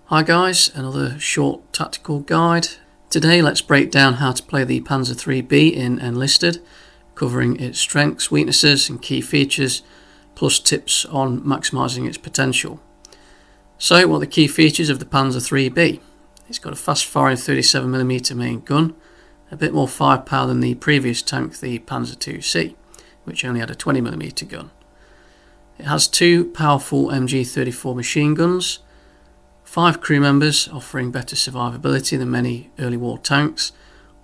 Hi guys, another short tactical guide. Today let's break down how to play the Panzer III B in Enlisted, covering its strengths, weaknesses and key features, plus tips on maximising its potential. So what are the key features of the Panzer III B? It's got a fast firing 37mm main gun, a bit more firepower than the previous tank, the Panzer II C, which only had a 20mm gun. It has two powerful MG34 machine guns, 5 crew members, offering better survivability than many early war tanks,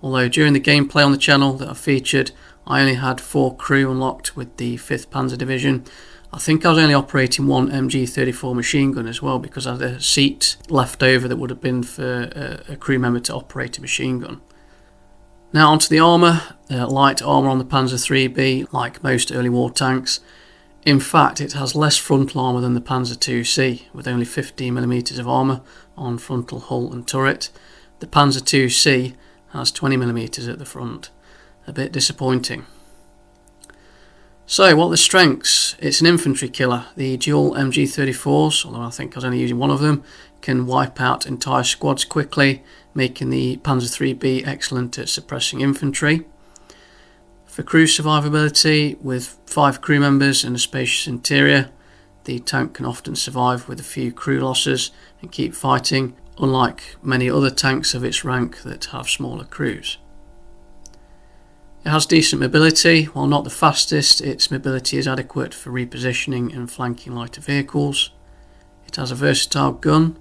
although during the gameplay on the channel that I've featured I only had 4 crew unlocked with the 5th Panzer Division. I think I was only operating one MG34 machine gun as well, because I had a seat left over that would have been for a crew member to operate a machine gun. Now onto the armour. Light armour on the Panzer III B, like most early war tanks. In fact, it has less frontal armour than the Panzer II C, with only 15mm of armour on frontal hull and turret. The Panzer II C has 20mm at the front. A bit disappointing. So, what are the strengths? It's an infantry killer. The dual MG34s, although I think I was only using one of them, can wipe out entire squads quickly, making the Panzer III B excellent at suppressing infantry. For crew survivability, with 5 crew members and a spacious interior, the tank can often survive with a few crew losses and keep fighting, unlike many other tanks of its rank that have smaller crews. It has decent mobility. While not the fastest, its mobility is adequate for repositioning and flanking lighter vehicles. It has a versatile gun,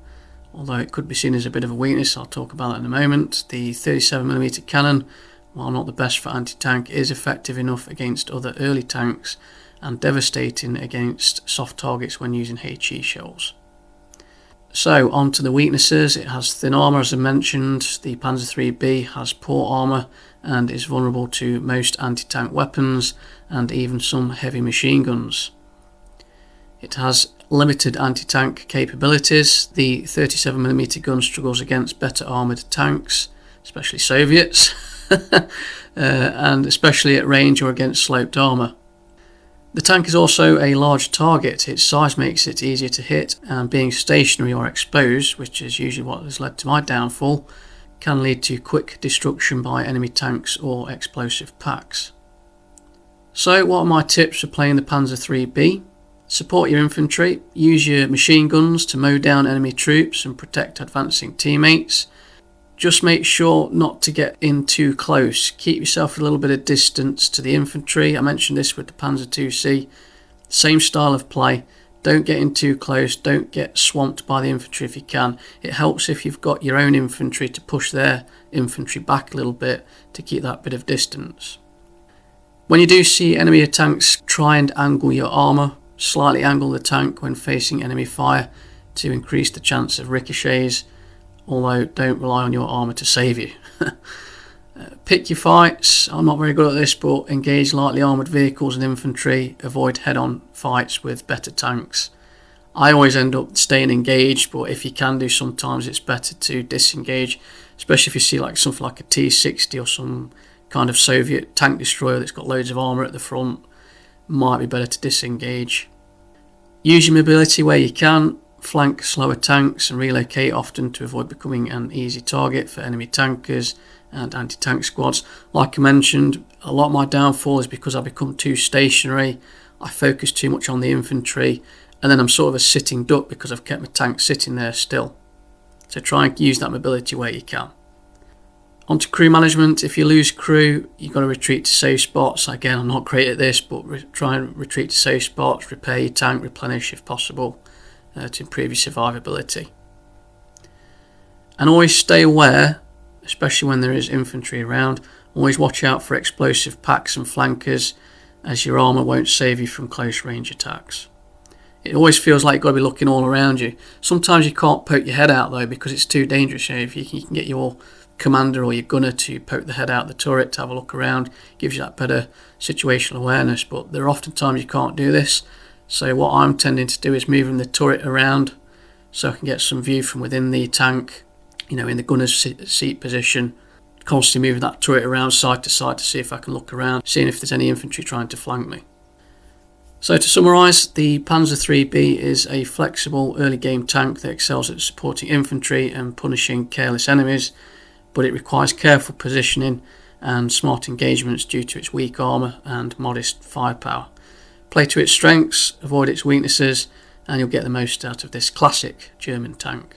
although it could be seen as a bit of a weakness. I'll talk about that in a moment. The 37mm cannon, while not the best for anti-tank, is effective enough against other early tanks and devastating against soft targets when using HE shells. So on to the weaknesses. It has thin armour, as I mentioned. The Panzer III B has poor armour and is vulnerable to most anti-tank weapons and even some heavy machine guns. It has limited anti-tank capabilities. The 37mm gun struggles against better armoured tanks, especially Soviets, and especially at range or against sloped armour. The tank is also a large target. Its size makes it easier to hit, and being stationary or exposed, which is usually what has led to my downfall, can lead to quick destruction by enemy tanks or explosive packs. So what are my tips for playing the Panzer III B? Support your infantry, use your machine guns to mow down enemy troops and protect advancing teammates. Just make sure not to get in too close. Keep yourself a little bit of distance to the infantry. I mentioned this with the Panzer II C. Same style of play. Don't get in too close. Don't get swamped by the infantry if you can. It helps if you've got your own infantry to push their infantry back a little bit to keep that bit of distance. When you do see enemy tanks, try and angle your armour. Slightly angle the tank when facing enemy fire to increase the chance of ricochets, although don't rely on your armour to save you. Pick your fights. I'm not very good at this, but engage lightly armoured vehicles and infantry. Avoid head-on fights with better tanks. I always end up staying engaged, but if you can do, sometimes it's better to disengage, especially if you see like something like a T-60 or some kind of Soviet tank destroyer that's got loads of armour at the front. Might be better to disengage. Use your mobility where you can. Flank slower tanks and relocate often to avoid becoming an easy target for enemy tankers and anti-tank squads. Like I mentioned, a lot of my downfall is because I become too stationary. I focus too much on the infantry, and then I'm sort of a sitting duck because I've kept my tank sitting there still. So try and use that mobility where you can. On to crew management. If you lose crew, you've got to retreat to safe spots. Again, I'm not great at this, but try and retreat to safe spots, repair your tank, replenish if possible, to improve your survivability. And always stay aware, especially when there is infantry around. Always watch out for explosive packs and flankers, as your armour won't save you from close range attacks. It always feels like you've got to be looking all around you. Sometimes you can't poke your head out though, because it's too dangerous. You know, if you can get your commander or your gunner to poke the head out the turret to have a look around, gives you that better situational awareness, but there are often times you can't do this. So what I'm tending to do is moving the turret around so I can get some view from within the tank, you know, in the gunner's seat position, constantly moving that turret around side to see if I can look around, seeing if there's any infantry trying to flank me. So to summarise, the Panzer III B is a flexible early game tank that excels at supporting infantry and punishing careless enemies, but it requires careful positioning and smart engagements due to its weak armour and modest firepower. Play to its strengths, avoid its weaknesses, and you'll get the most out of this classic German tank.